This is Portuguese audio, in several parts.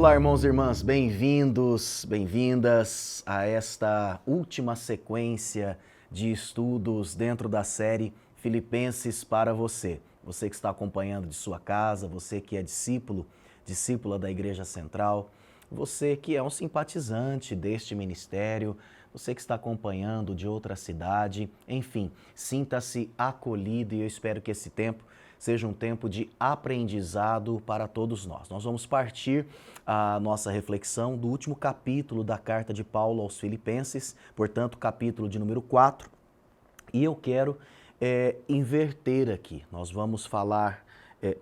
Olá, irmãos e irmãs, bem-vindos, bem-vindas a esta última sequência de estudos dentro da série Filipenses para você. Você que está acompanhando de sua casa, você que é discípula da Igreja Central, você que é um simpatizante deste ministério, você que está acompanhando de outra cidade, enfim, sinta-se acolhido e eu espero que esse tempo seja um tempo de aprendizado para todos nós. Nós vamos partir a nossa reflexão do último capítulo da carta de Paulo aos Filipenses, portanto, capítulo de número 4, e eu quero inverter aqui. Nós vamos falar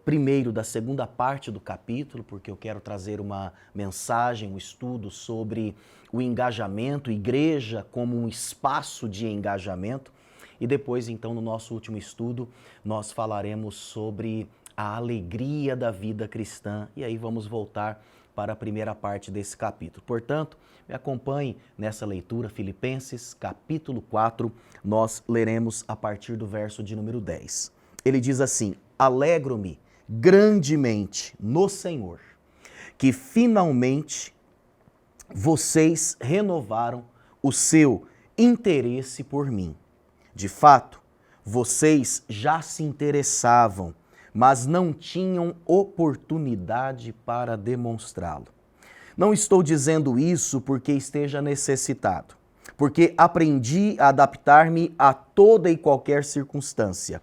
primeiro da segunda parte do capítulo, porque eu quero trazer uma mensagem, um estudo sobre o engajamento, igreja como um espaço de engajamento. E depois, então, no nosso último estudo, nós falaremos sobre a alegria da vida cristã. E aí vamos voltar para a primeira parte desse capítulo. Portanto, me acompanhe nessa leitura, Filipenses, capítulo 4, nós leremos a partir do verso de número 10. Ele diz assim: alegro-me grandemente no Senhor, que finalmente vocês renovaram o seu interesse por mim. De fato, vocês já se interessavam, mas não tinham oportunidade para demonstrá-lo. Não estou dizendo isso porque esteja necessitado, porque aprendi a adaptar-me a toda e qualquer circunstância.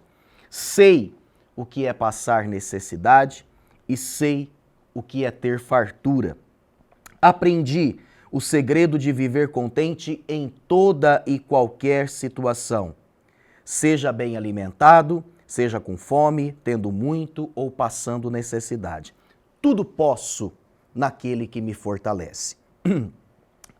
Sei o que é passar necessidade e sei o que é ter fartura. Aprendi o segredo de viver contente em toda e qualquer situação. Seja bem alimentado, seja com fome, tendo muito ou passando necessidade. Tudo posso naquele que me fortalece.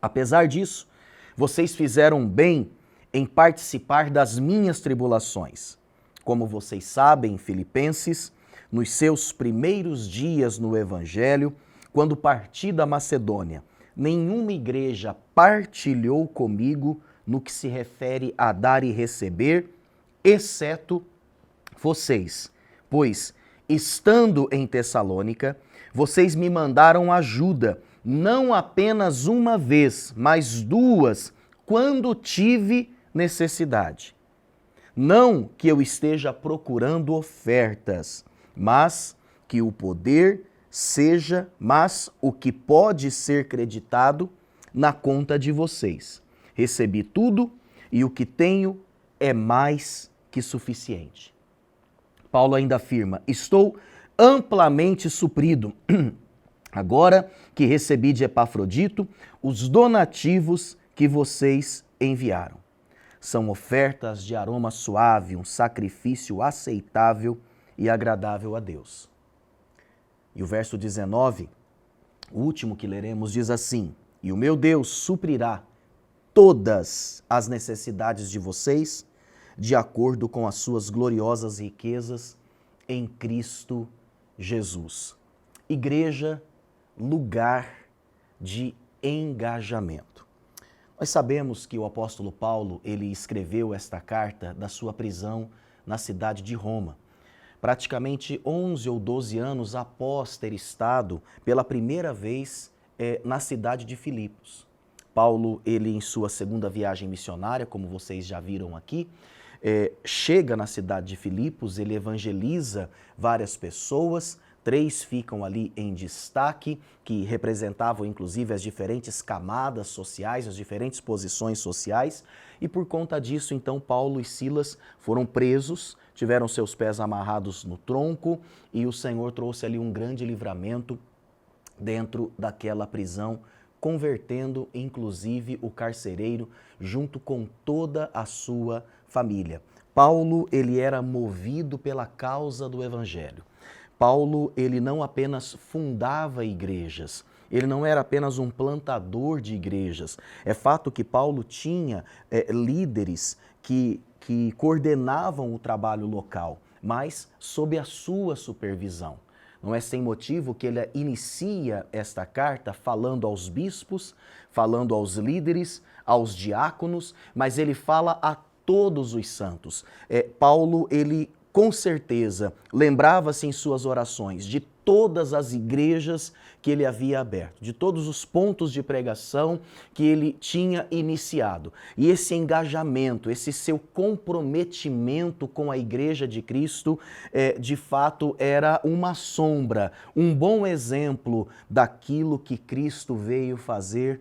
Apesar disso, vocês fizeram bem em participar das minhas tribulações. Como vocês sabem, Filipenses, nos seus primeiros dias no Evangelho, quando parti da Macedônia, nenhuma igreja partilhou comigo no que se refere a dar e receber, exceto vocês, pois, estando em Tessalônica, vocês me mandaram ajuda, não apenas uma vez, mas duas, quando tive necessidade. Não que eu esteja procurando ofertas, mas que o poder seja, mas o que pode ser creditado na conta de vocês. Recebi tudo e o que tenho é mais que suficiente. Paulo ainda afirma: estou amplamente suprido, agora que recebi de Epafrodito os donativos que vocês enviaram. São ofertas de aroma suave, um sacrifício aceitável e agradável a Deus. E o verso 19, o último que leremos, diz assim: e o meu Deus suprirá todas as necessidades de vocês, de acordo com as suas gloriosas riquezas em Cristo Jesus. Igreja, lugar de engajamento. Nós sabemos que o apóstolo Paulo, ele escreveu esta carta da sua prisão na cidade de Roma, praticamente 11 ou 12 anos após ter estado pela primeira vez na cidade de Filipos. Paulo, ele em sua segunda viagem missionária, como vocês já viram aqui, chega na cidade de Filipos, ele evangeliza várias pessoas, 3 ficam ali em destaque, que representavam inclusive as diferentes camadas sociais, as diferentes posições sociais, e por conta disso, então, Paulo e Silas foram presos, tiveram seus pés amarrados no tronco, e o Senhor trouxe ali um grande livramento dentro daquela prisão, convertendo inclusive o carcereiro junto com toda a sua família. Paulo, ele era movido pela causa do Evangelho. Paulo, ele não apenas fundava igrejas, ele não era apenas um plantador de igrejas. É fato que Paulo tinha líderes que coordenavam o trabalho local, mas sob a sua supervisão. Não é sem motivo que ele inicia esta carta falando aos bispos, falando aos líderes, aos diáconos, mas ele fala a todos os santos. Paulo, ele com certeza lembrava-se em suas orações de todas as igrejas que ele havia aberto, de todos os pontos de pregação que ele tinha iniciado. E esse engajamento, esse seu comprometimento com a Igreja de Cristo, de fato era uma sombra, um bom exemplo daquilo que Cristo veio fazer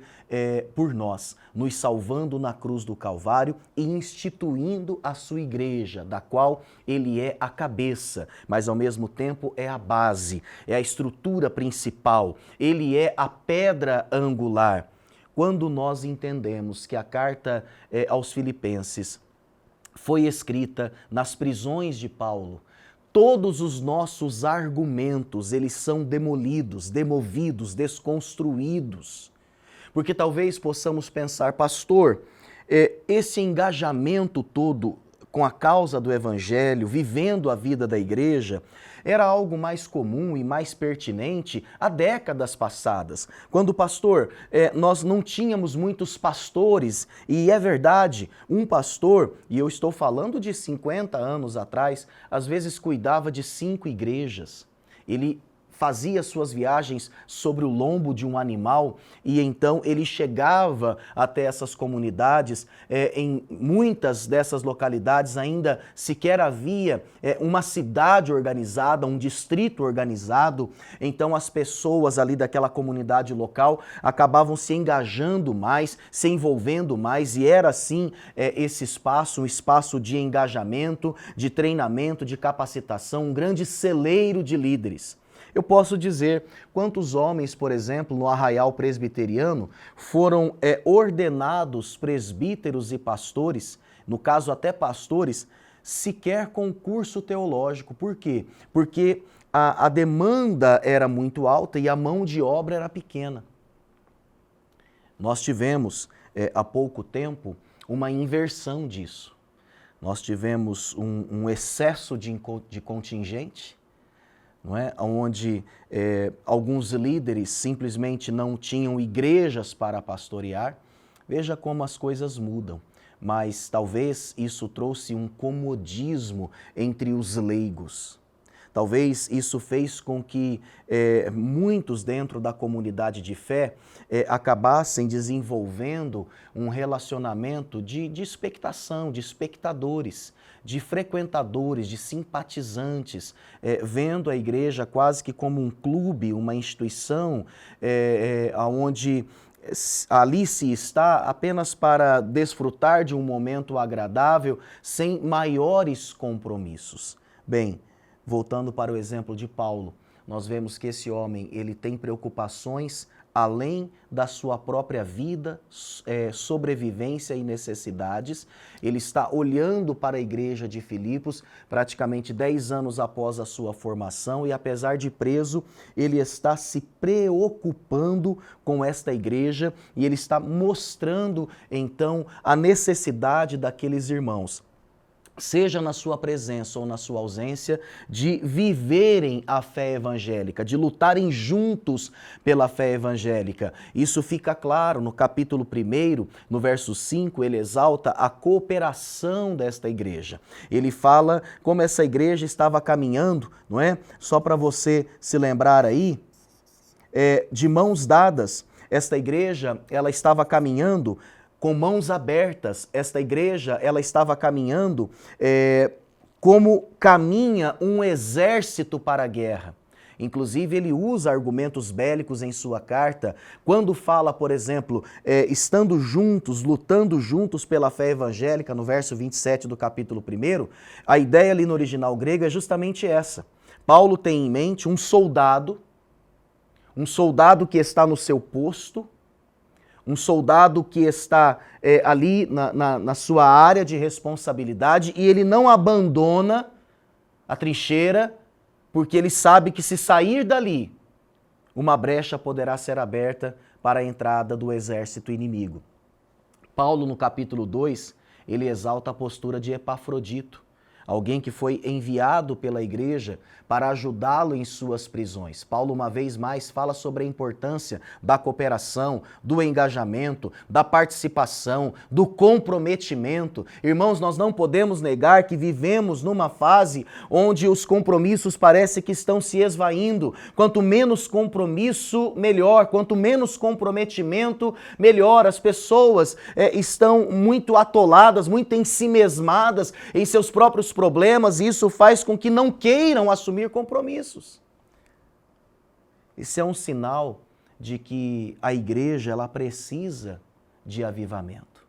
por nós, nos salvando na cruz do Calvário e instituindo a sua igreja, da qual ele é a cabeça, mas ao mesmo tempo é a base, é a estrutura principal, ele é a pedra angular. Quando nós entendemos que a carta aos Filipenses foi escrita nas prisões de Paulo, todos os nossos argumentos, eles são demolidos, demovidos, desconstruídos. Porque talvez possamos pensar, pastor, esse engajamento todo com a causa do Evangelho, vivendo a vida da igreja, era algo mais comum e mais pertinente há décadas passadas. Quando, pastor, nós não tínhamos muitos pastores, e é verdade, um pastor, e eu estou falando de 50 anos atrás, às vezes cuidava de 5 igrejas. Ele fazia suas viagens sobre o lombo de um animal e então ele chegava até essas comunidades. Em muitas dessas localidades ainda sequer havia uma cidade organizada, um distrito organizado. Então as pessoas ali daquela comunidade local acabavam se engajando mais, se envolvendo mais, e era assim esse espaço, um espaço de engajamento, de treinamento, de capacitação, um grande celeiro de líderes. Eu posso dizer quantos homens, por exemplo, no Arraial Presbiteriano, foram ordenados presbíteros e pastores, no caso até pastores, sequer com curso teológico. Por quê? Porque a demanda era muito alta e a mão de obra era pequena. Nós tivemos, há pouco tempo, uma inversão disso. Nós tivemos um excesso de contingente, não é? Onde alguns líderes simplesmente não tinham igrejas para pastorear. Veja como as coisas mudam, mas talvez isso trouxe um comodismo entre os leigos. Talvez isso fez com que muitos dentro da comunidade de fé acabassem desenvolvendo um relacionamento de expectação, de espectadores, de frequentadores, de simpatizantes, vendo a igreja quase que como um clube, uma instituição onde ali se está apenas para desfrutar de um momento agradável, sem maiores compromissos. Bem, voltando para o exemplo de Paulo, nós vemos que esse homem, ele tem preocupações além da sua própria vida, sobrevivência e necessidades. Ele está olhando para a igreja de Filipos, praticamente 10 anos após a sua formação, e apesar de preso, ele está se preocupando com esta igreja e ele está mostrando, então, a necessidade daqueles irmãos, seja na sua presença ou na sua ausência, de viverem a fé evangélica, de lutarem juntos pela fé evangélica. Isso fica claro no capítulo 1, no verso 5, ele exalta a cooperação desta igreja. Ele fala como essa igreja estava caminhando, não é? Só para você se lembrar aí, de mãos dadas. Esta igreja, ela estava caminhando com mãos abertas. Esta igreja, ela estava caminhando como caminha um exército para a guerra. Inclusive, ele usa argumentos bélicos em sua carta, quando fala, por exemplo, estando juntos, lutando juntos pela fé evangélica, no verso 27 do capítulo 1, a ideia ali no original grego é justamente essa. Paulo tem em mente um soldado que está no seu posto, um soldado que está ali na sua área de responsabilidade, e ele não abandona a trincheira, porque ele sabe que se sair dali, uma brecha poderá ser aberta para a entrada do exército inimigo. Paulo, no capítulo 2, ele exalta a postura de Epafrodito, alguém que foi enviado pela igreja para ajudá-lo em suas prisões. Paulo, uma vez mais, fala sobre a importância da cooperação, do engajamento, da participação, do comprometimento. Irmãos, nós não podemos negar que vivemos numa fase onde os compromissos parece que estão se esvaindo. Quanto menos compromisso, melhor. Quanto menos comprometimento, melhor. As pessoas estão muito atoladas, muito ensimesmadas em seus próprios problemas, e isso faz com que não queiram assumir compromissos. Isso é um sinal de que a igreja ela precisa de avivamento.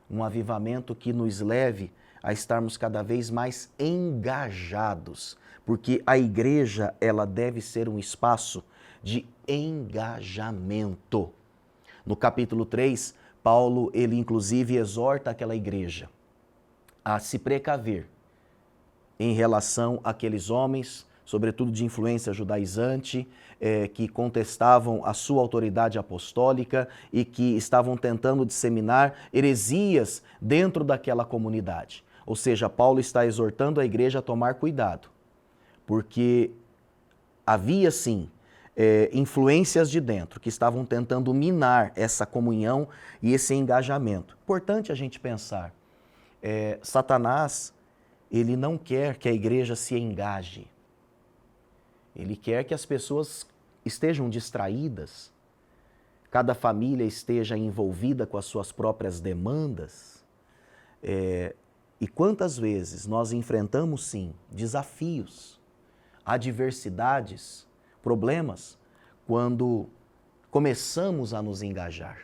Um avivamento que nos leve a estarmos cada vez mais engajados, porque a igreja ela deve ser um espaço de engajamento. No capítulo 3, Paulo, ele inclusive exorta aquela igreja a se precaver em relação àqueles homens, sobretudo de influência judaizante, que contestavam a sua autoridade apostólica e que estavam tentando disseminar heresias dentro daquela comunidade. Ou seja, Paulo está exortando a igreja a tomar cuidado, porque havia sim influências de dentro que estavam tentando minar essa comunhão e esse engajamento. Importante a gente pensar, Satanás, ele não quer que a igreja se engaje. Ele quer que as pessoas estejam distraídas, cada família esteja envolvida com as suas próprias demandas. E quantas vezes nós enfrentamos, sim, desafios, adversidades, problemas, quando começamos a nos engajar.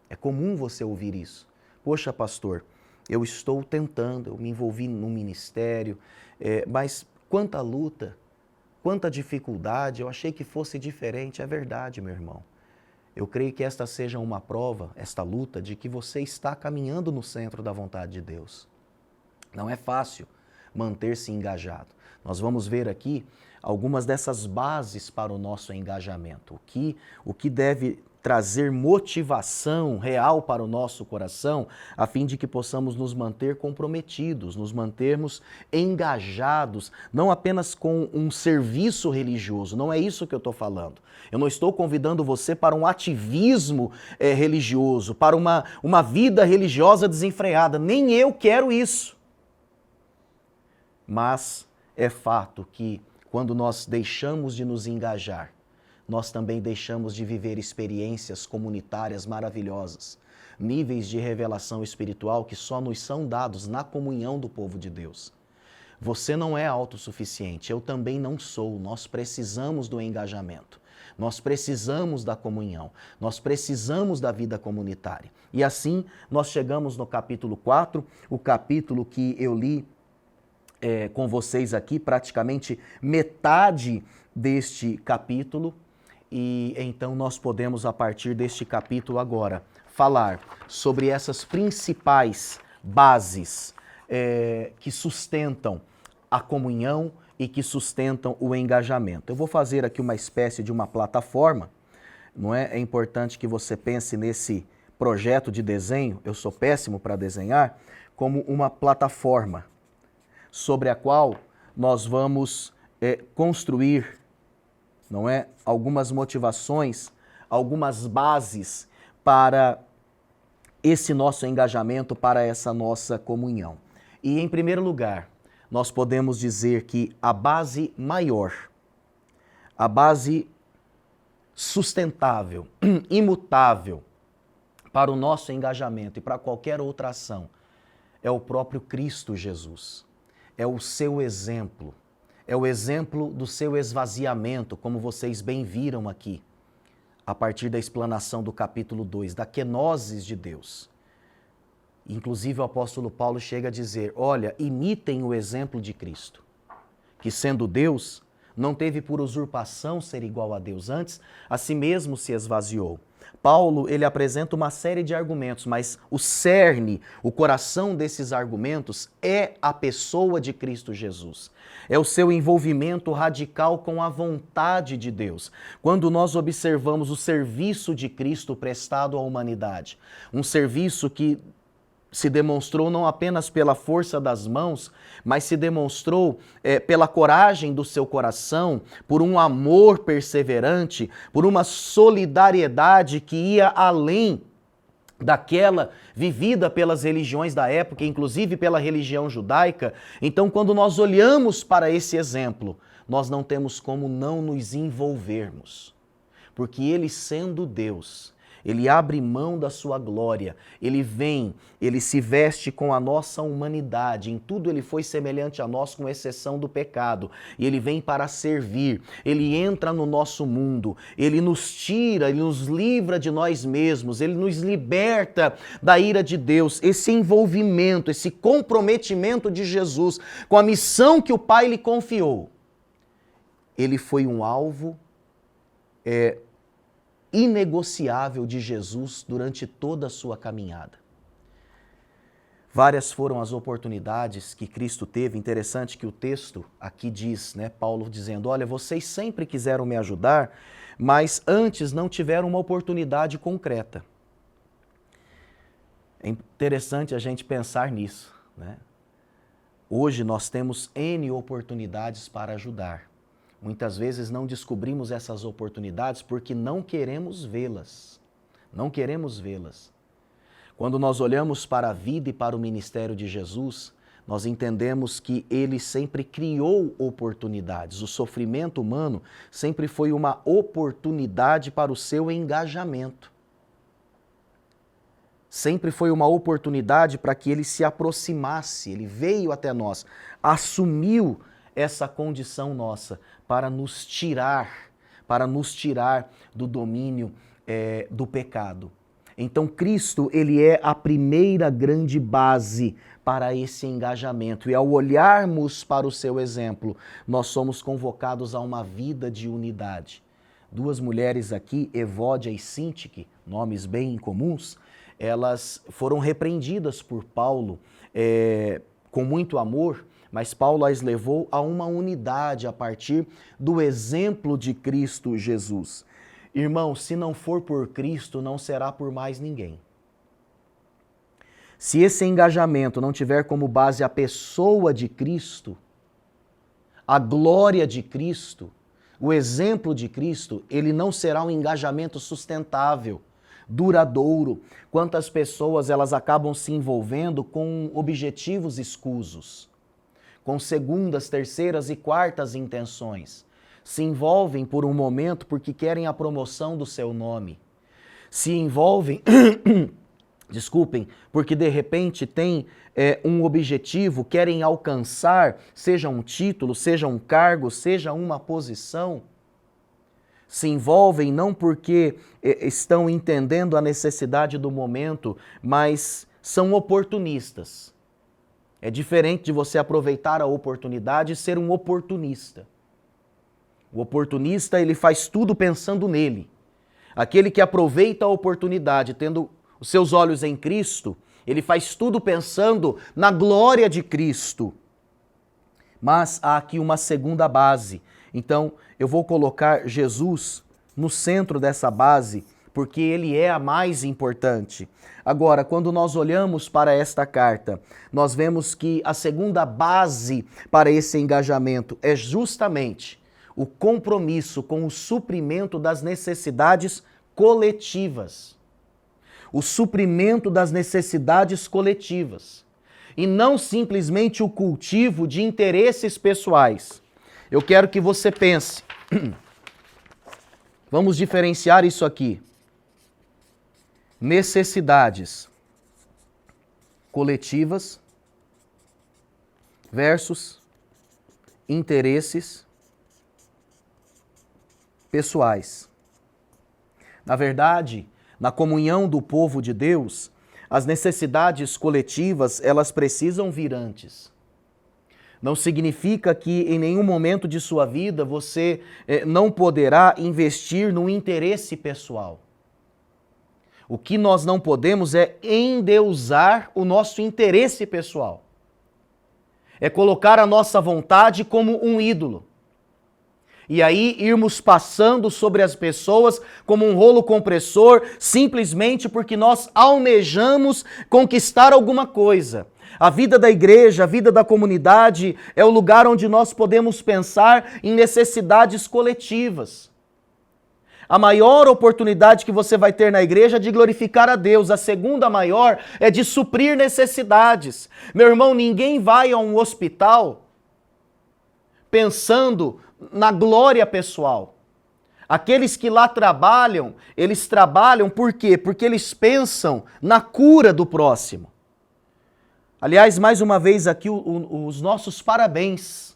É comum você ouvir isso. Poxa, pastor, eu estou tentando, eu me envolvi no ministério, mas quanta luta, quanta dificuldade, eu achei que fosse diferente. É verdade, meu irmão. Eu creio que esta seja uma prova, esta luta, de que você está caminhando no centro da vontade de Deus. Não é fácil manter-se engajado. Nós vamos ver aqui algumas dessas bases para o nosso engajamento. O que deve trazer motivação real para o nosso coração, a fim de que possamos nos manter comprometidos, nos mantermos engajados, não apenas com um serviço religioso, não é isso que eu estou falando. Eu não estou convidando você para um ativismo religioso, para uma vida religiosa desenfreada, nem eu quero isso. Mas é fato que quando nós deixamos de nos engajar, nós também deixamos de viver experiências comunitárias maravilhosas, níveis de revelação espiritual que só nos são dados na comunhão do povo de Deus. Você não é autossuficiente, eu também não sou. Nós precisamos do engajamento, nós precisamos da comunhão, nós precisamos da vida comunitária. E assim nós chegamos no capítulo 4, o capítulo que eu li com vocês aqui, praticamente metade deste capítulo. E então nós podemos, a partir deste capítulo agora, falar sobre essas principais bases que sustentam a comunhão e que sustentam o engajamento. Eu vou fazer aqui uma espécie de uma plataforma, não é? É importante que você pense nesse projeto de desenho, eu sou péssimo para desenhar, como uma plataforma sobre a qual nós vamos construir, não é? Algumas motivações, algumas bases para esse nosso engajamento, para essa nossa comunhão. E em primeiro lugar, nós podemos dizer que a base maior, a base sustentável, imutável para o nosso engajamento e para qualquer outra ação é o próprio Cristo Jesus. É o seu exemplo. É o exemplo do seu esvaziamento, como vocês bem viram aqui, a partir da explanação do capítulo 2, da kenosis de Deus. Inclusive o apóstolo Paulo chega a dizer, olha, imitem o exemplo de Cristo, que sendo Deus, não teve por usurpação ser igual a Deus, antes a si mesmo se esvaziou. Paulo, ele apresenta uma série de argumentos, mas o cerne, o coração desses argumentos é a pessoa de Cristo Jesus. É o seu envolvimento radical com a vontade de Deus. Quando nós observamos o serviço de Cristo prestado à humanidade, um serviço que se demonstrou não apenas pela força das mãos, mas se demonstrou pela coragem do seu coração, por um amor perseverante, por uma solidariedade que ia além daquela vivida pelas religiões da época, inclusive pela religião judaica. Então, quando nós olhamos para esse exemplo, nós não temos como não nos envolvermos, porque ele, sendo Deus, ele abre mão da sua glória, ele vem, ele se veste com a nossa humanidade, em tudo ele foi semelhante a nós, com exceção do pecado, e ele vem para servir, ele entra no nosso mundo, ele nos tira, ele nos livra de nós mesmos, ele nos liberta da ira de Deus. Esse envolvimento, esse comprometimento de Jesus com a missão que o Pai lhe confiou, ele foi um alvo inegociável de Jesus durante toda a sua caminhada. Várias foram as oportunidades que Cristo teve. Interessante que o texto aqui diz, né, Paulo dizendo, olha, vocês sempre quiseram me ajudar, mas antes não tiveram uma oportunidade concreta. É interessante a gente pensar nisso, né? Hoje nós temos N oportunidades para ajudar. Muitas vezes não descobrimos essas oportunidades porque não queremos vê-las. Não queremos vê-las. Quando nós olhamos para a vida e para o ministério de Jesus, nós entendemos que ele sempre criou oportunidades. O sofrimento humano sempre foi uma oportunidade para o seu engajamento. Sempre foi uma oportunidade para que ele se aproximasse. Ele veio até nós, assumiu essa condição nossa para nos tirar do domínio do pecado. Então Cristo, ele é a primeira grande base para esse engajamento. E ao olharmos para o seu exemplo, nós somos convocados a uma vida de unidade. Duas mulheres aqui, Evódia e Sintique, nomes bem incomuns, elas foram repreendidas por Paulo com muito amor, mas Paulo as levou a uma unidade a partir do exemplo de Cristo Jesus. Irmão, se não for por Cristo, não será por mais ninguém. Se esse engajamento não tiver como base a pessoa de Cristo, a glória de Cristo, o exemplo de Cristo, ele não será um engajamento sustentável, duradouro. Quantas pessoas elas acabam se envolvendo com objetivos escusos, com segundas, terceiras e quartas intenções. Se envolvem por um momento porque querem a promoção do seu nome. Se envolvem, desculpem, porque de repente têm um objetivo, querem alcançar, seja um título, seja um cargo, seja uma posição. Se envolvem não porque estão entendendo a necessidade do momento, mas são oportunistas. É diferente de você aproveitar a oportunidade e ser um oportunista. O oportunista, ele faz tudo pensando nele. Aquele que aproveita a oportunidade, tendo os seus olhos em Cristo, ele faz tudo pensando na glória de Cristo. Mas há aqui uma segunda base. Então, eu vou colocar Jesus no centro dessa base, porque ele é a mais importante. Agora, quando nós olhamos para esta carta, nós vemos que a segunda base para esse engajamento é justamente o compromisso com o suprimento das necessidades coletivas. O suprimento das necessidades coletivas. E não simplesmente o cultivo de interesses pessoais. Eu quero que você pense. Vamos diferenciar isso aqui. Necessidades coletivas versus interesses pessoais. Na verdade, na comunhão do povo de Deus, as necessidades coletivas, elas precisam vir antes. Não significa que em nenhum momento de sua vida você não poderá investir no interesse pessoal. O que nós não podemos é endeusar o nosso interesse pessoal. É colocar a nossa vontade como um ídolo. E aí irmos passando sobre as pessoas como um rolo compressor, simplesmente porque nós almejamos conquistar alguma coisa. A vida da igreja, a vida da comunidade é o lugar onde nós podemos pensar em necessidades coletivas. A maior oportunidade que você vai ter na igreja é de glorificar a Deus. A segunda maior é de suprir necessidades. Meu irmão, ninguém vai a um hospital pensando na glória pessoal. Aqueles que lá trabalham, eles trabalham por quê? Porque eles pensam na cura do próximo. Aliás, mais uma vez aqui os nossos parabéns.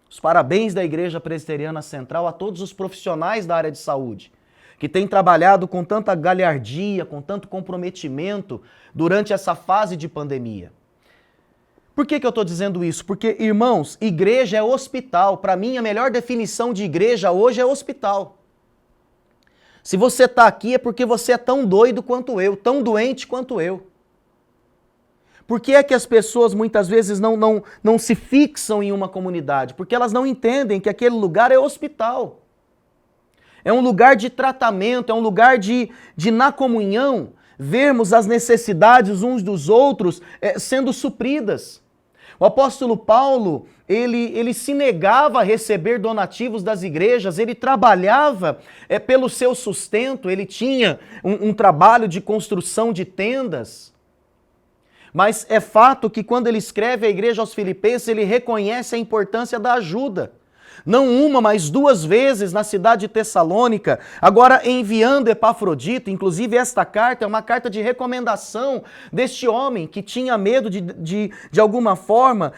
Os parabéns da Igreja Presbiteriana Central a todos os profissionais da área de saúde, que têm trabalhado com tanta galhardia, com tanto comprometimento durante essa fase de pandemia. Por que eu estou dizendo isso? Porque, irmãos, igreja é hospital. Para mim, a melhor definição de igreja hoje é hospital. Se você está aqui é porque você é tão doido quanto eu, tão doente quanto eu. Por que é que as pessoas muitas vezes não se fixam em uma comunidade? Porque elas não entendem que aquele lugar é hospital. É um lugar de tratamento, é um lugar de na comunhão, vermos as necessidades uns dos outros sendo supridas. O apóstolo Paulo, ele se negava a receber donativos das igrejas, ele trabalhava pelo seu sustento, ele tinha um trabalho de construção de tendas. Mas é fato que quando ele escreve à igreja aos Filipenses, ele reconhece a importância da ajuda. Não uma, mas 2 vezes na cidade de Tessalônica, agora enviando Epafrodito. Inclusive esta carta é uma carta de recomendação deste homem que tinha medo de alguma forma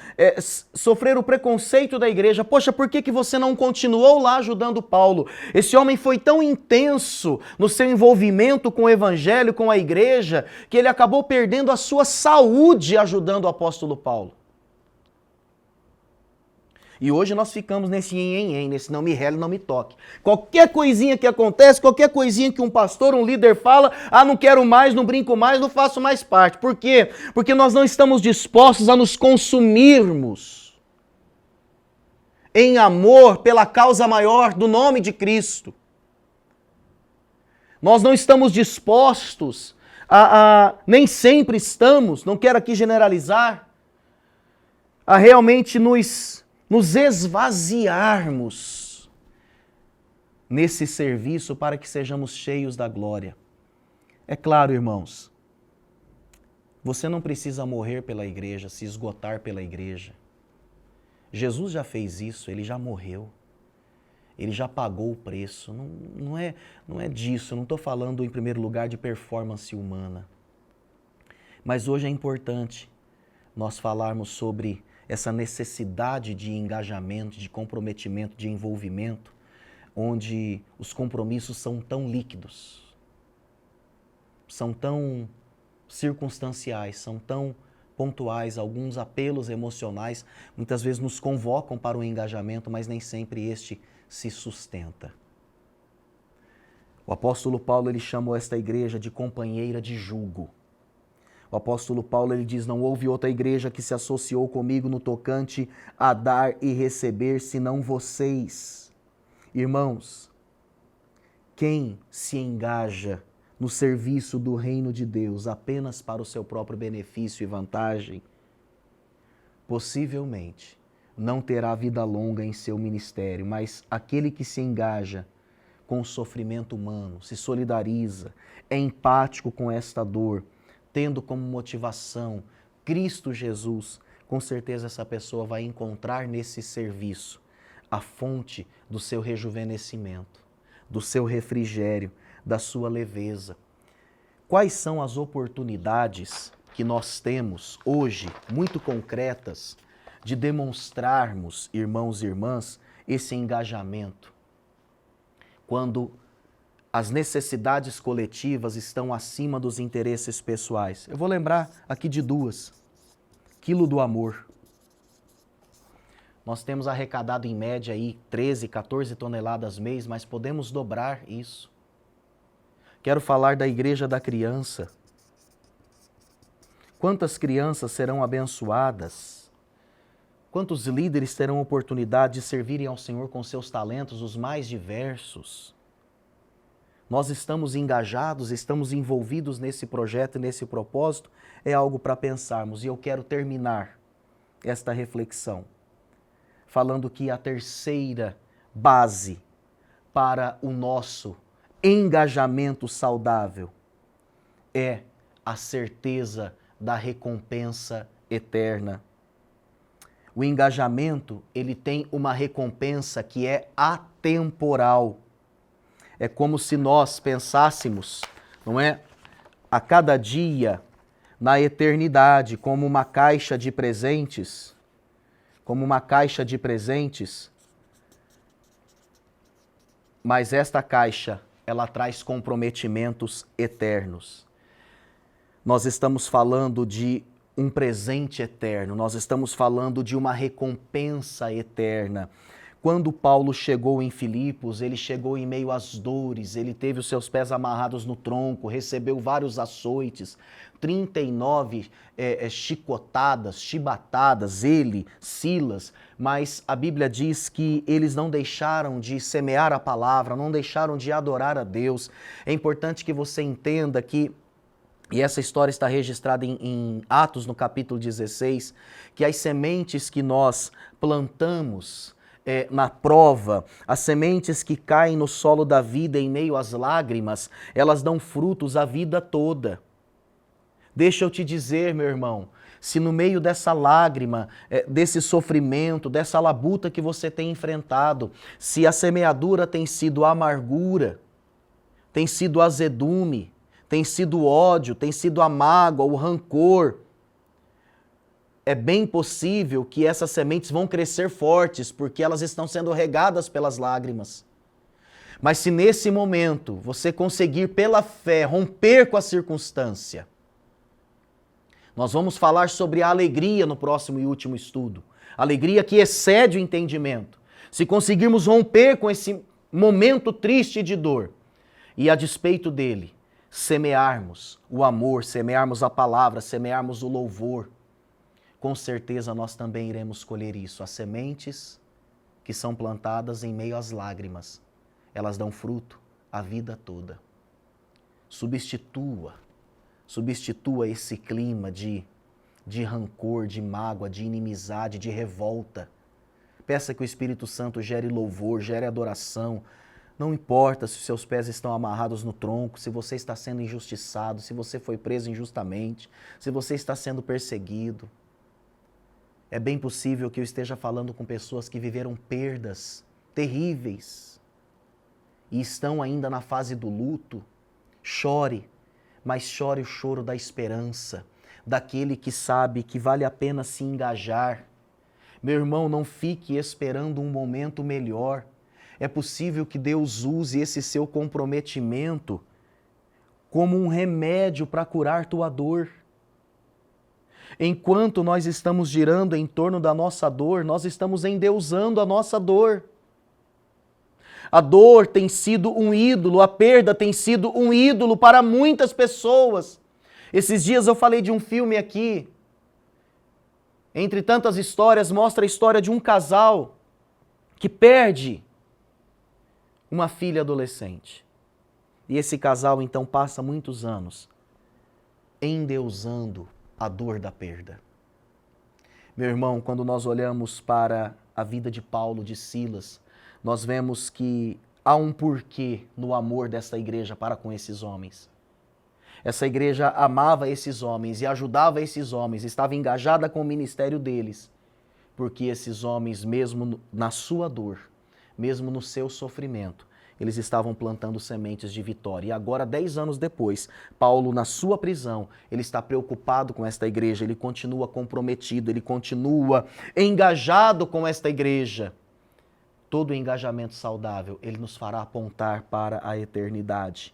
sofrer o preconceito da igreja. Poxa, por que você não continuou lá ajudando Paulo? Esse homem foi tão intenso no seu envolvimento com o evangelho, com a igreja, que ele acabou perdendo a sua saúde ajudando o apóstolo Paulo. E hoje nós ficamos nesse nesse não me rele, não me toque. Qualquer coisinha que acontece, qualquer coisinha que um pastor, um líder fala, não quero mais, não brinco mais, não faço mais parte. Por quê? Porque nós não estamos dispostos a nos consumirmos em amor pela causa maior do nome de Cristo. Nós não estamos dispostos nem sempre estamos, não quero aqui generalizar, a realmente nos esvaziarmos nesse serviço para que sejamos cheios da glória. É claro, irmãos, você não precisa morrer pela igreja, se esgotar pela igreja. Jesus já fez isso, ele já morreu. Ele já pagou o preço. Não é disso, não estou falando em primeiro lugar de performance humana. Mas hoje é importante nós falarmos sobre essa necessidade de engajamento, de comprometimento, de envolvimento, onde os compromissos são tão líquidos, são tão circunstanciais, são tão pontuais, alguns apelos emocionais, muitas vezes nos convocam para o engajamento, mas nem sempre este se sustenta. O apóstolo Paulo, ele chamou esta igreja de companheira de jugo. O apóstolo Paulo, ele diz, não houve outra igreja que se associou comigo no tocante a dar e receber, senão vocês. Irmãos, quem se engaja no serviço do reino de Deus apenas para o seu próprio benefício e vantagem, possivelmente não terá vida longa em seu ministério, mas aquele que se engaja com o sofrimento humano, se solidariza, é empático com esta dor, tendo como motivação Cristo Jesus, com certeza essa pessoa vai encontrar nesse serviço a fonte do seu rejuvenescimento, do seu refrigério, da sua leveza. Quais são as oportunidades que nós temos hoje, muito concretas, de demonstrarmos, irmãos e irmãs, esse engajamento? Quando as necessidades coletivas estão acima dos interesses pessoais. Eu vou lembrar aqui de 2. Quilo do amor. Nós temos arrecadado em média aí 13, 14 toneladas mês, mas podemos dobrar isso. Quero falar da Igreja da Criança. Quantas crianças serão abençoadas Quantos líderes terão oportunidade de servirem ao Senhor com seus talentos, os mais diversos? Nós estamos engajados, estamos envolvidos nesse projeto e nesse propósito? É algo para pensarmos. E eu quero terminar esta reflexão falando que a terceira base para o nosso engajamento saudável é a certeza da recompensa eterna. O engajamento, ele tem uma recompensa que é atemporal. É como se nós pensássemos, não é, a cada dia na eternidade como uma caixa de presentes, mas esta caixa, ela traz comprometimentos eternos. Nós estamos falando de um presente eterno, nós estamos falando de uma recompensa eterna. Quando Paulo chegou em Filipos, ele chegou em meio às dores, ele teve os seus pés amarrados no tronco, recebeu vários açoites, 39 chicotadas, chibatadas, ele, Silas, mas a Bíblia diz que eles não deixaram de semear a palavra, não deixaram de adorar a Deus. É importante que você entenda que, e essa história está registrada em Atos, no capítulo 16, que as sementes que nós plantamos na prova, as sementes que caem no solo da vida em meio às lágrimas, elas dão frutos a vida toda. Deixa eu te dizer, meu irmão, se no meio dessa lágrima, desse sofrimento, dessa labuta que você tem enfrentado, se a semeadura tem sido amargura, tem sido azedume, tem sido ódio, tem sido a mágoa, o rancor, é bem possível que essas sementes vão crescer fortes, porque elas estão sendo regadas pelas lágrimas. Mas se nesse momento você conseguir pela fé romper com a circunstância, nós vamos falar sobre a alegria no próximo e último estudo. Alegria que excede o entendimento. Se conseguirmos romper com esse momento triste de dor e a despeito dele, semearmos o amor, semearmos a palavra, semearmos o louvor, com certeza nós também iremos colher isso. As sementes que são plantadas em meio às lágrimas, elas dão fruto a vida toda. Substitua esse clima de rancor, de mágoa, de inimizade, de revolta. Peça que o Espírito Santo gere louvor, gere adoração. Não importa se os seus pés estão amarrados no tronco, se você está sendo injustiçado, se você foi preso injustamente, se você está sendo perseguido. É bem possível que eu esteja falando com pessoas que viveram perdas terríveis e estão ainda na fase do luto. Chore, mas chore o choro da esperança, daquele que sabe que vale a pena se engajar. Meu irmão, não fique esperando um momento melhor. É possível que Deus use esse seu comprometimento como um remédio para curar tua dor. Enquanto nós estamos girando em torno da nossa dor, nós estamos endeusando a nossa dor. A dor tem sido um ídolo, a perda tem sido um ídolo para muitas pessoas. Esses dias eu falei de um filme aqui. Entre tantas histórias, mostra a história de um casal que perde uma filha adolescente. E esse casal então passa muitos anos endeusando a dor da perda. Meu irmão, quando nós olhamos para a vida de Paulo, de Silas, nós vemos que há um porquê no amor desta igreja para com esses homens. Essa igreja amava esses homens e ajudava esses homens, estava engajada com o ministério deles, porque esses homens, mesmo na sua dor, mesmo no seu sofrimento, eles estavam plantando sementes de vitória. E agora, 10 anos depois, Paulo, na sua prisão, ele está preocupado com esta igreja, ele continua comprometido, ele continua engajado com esta igreja. Todo engajamento saudável, ele nos fará apontar para a eternidade.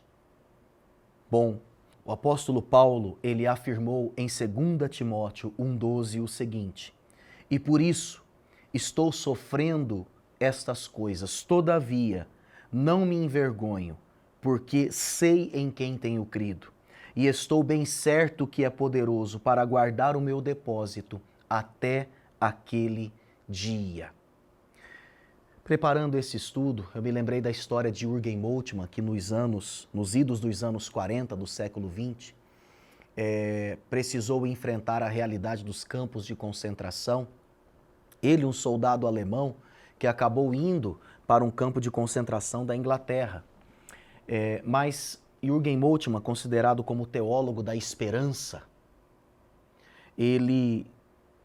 Bom, o apóstolo Paulo, ele afirmou em 2 Timóteo 1,12 o seguinte: e por isso estou sofrendo estas coisas, todavia não me envergonho, porque sei em quem tenho crido, e estou bem certo que é poderoso para guardar o meu depósito até aquele dia. Preparando esse estudo, eu me lembrei da história de Jürgen Moltmann, que nos idos dos anos 40 do século XX, precisou enfrentar a realidade dos campos de concentração. Ele, um soldado alemão, que acabou indo para um campo de concentração da Inglaterra. Mas Jürgen Moltmann, considerado como teólogo da esperança, ele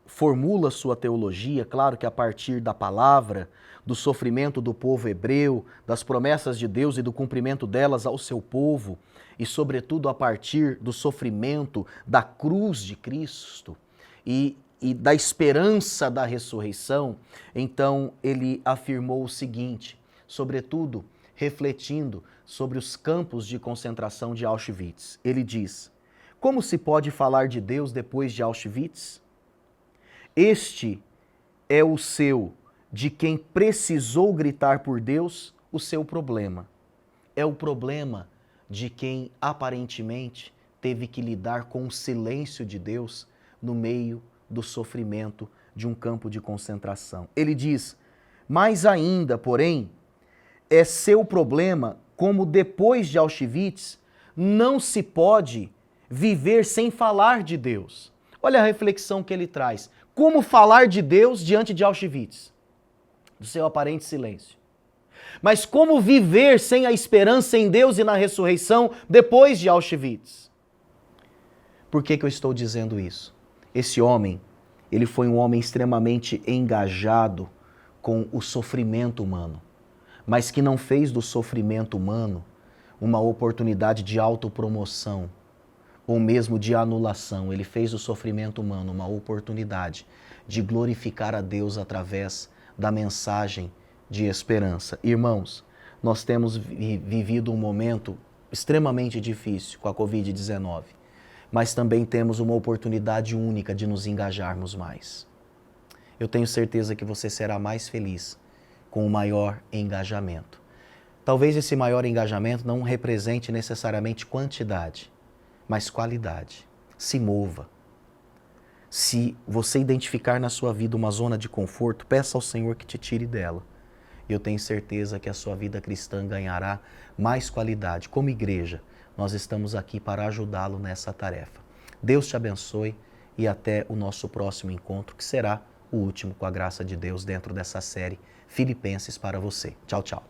formula sua teologia, claro que a partir da palavra, do sofrimento do povo hebreu, das promessas de Deus e do cumprimento delas ao seu povo, e sobretudo a partir do sofrimento da cruz de Cristo e da esperança da ressurreição. Então ele afirmou o seguinte, sobretudo refletindo sobre os campos de concentração de Auschwitz. Ele diz: como se pode falar de Deus depois de Auschwitz? Este é o seu, de quem precisou gritar por Deus, o seu problema. É o problema de quem aparentemente teve que lidar com o silêncio de Deus no meio do sofrimento de um campo de concentração. Ele diz: mais ainda, porém, é seu problema como depois de Auschwitz não se pode viver sem falar de Deus. Olha a reflexão que ele traz. Como falar de Deus diante de Auschwitz? Do seu aparente silêncio. Mas como viver sem a esperança em Deus e na ressurreição depois de Auschwitz? Por que eu estou dizendo isso? Esse homem, ele foi um homem extremamente engajado com o sofrimento humano, mas que não fez do sofrimento humano uma oportunidade de autopromoção ou mesmo de anulação. Ele fez do sofrimento humano uma oportunidade de glorificar a Deus através da mensagem de esperança. Irmãos, nós temos vivido um momento extremamente difícil com a Covid-19, mas também temos uma oportunidade única de nos engajarmos mais. Eu tenho certeza que você será mais feliz com o maior engajamento. Talvez esse maior engajamento não represente necessariamente quantidade, mas qualidade. Se mova. Se você identificar na sua vida uma zona de conforto, peça ao Senhor que te tire dela. Eu tenho certeza que a sua vida cristã ganhará mais qualidade. Como igreja, nós estamos aqui para ajudá-lo nessa tarefa. Deus te abençoe e até o nosso próximo encontro, que será o último, com a graça de Deus, dentro dessa série Filipenses para você. Tchau, tchau.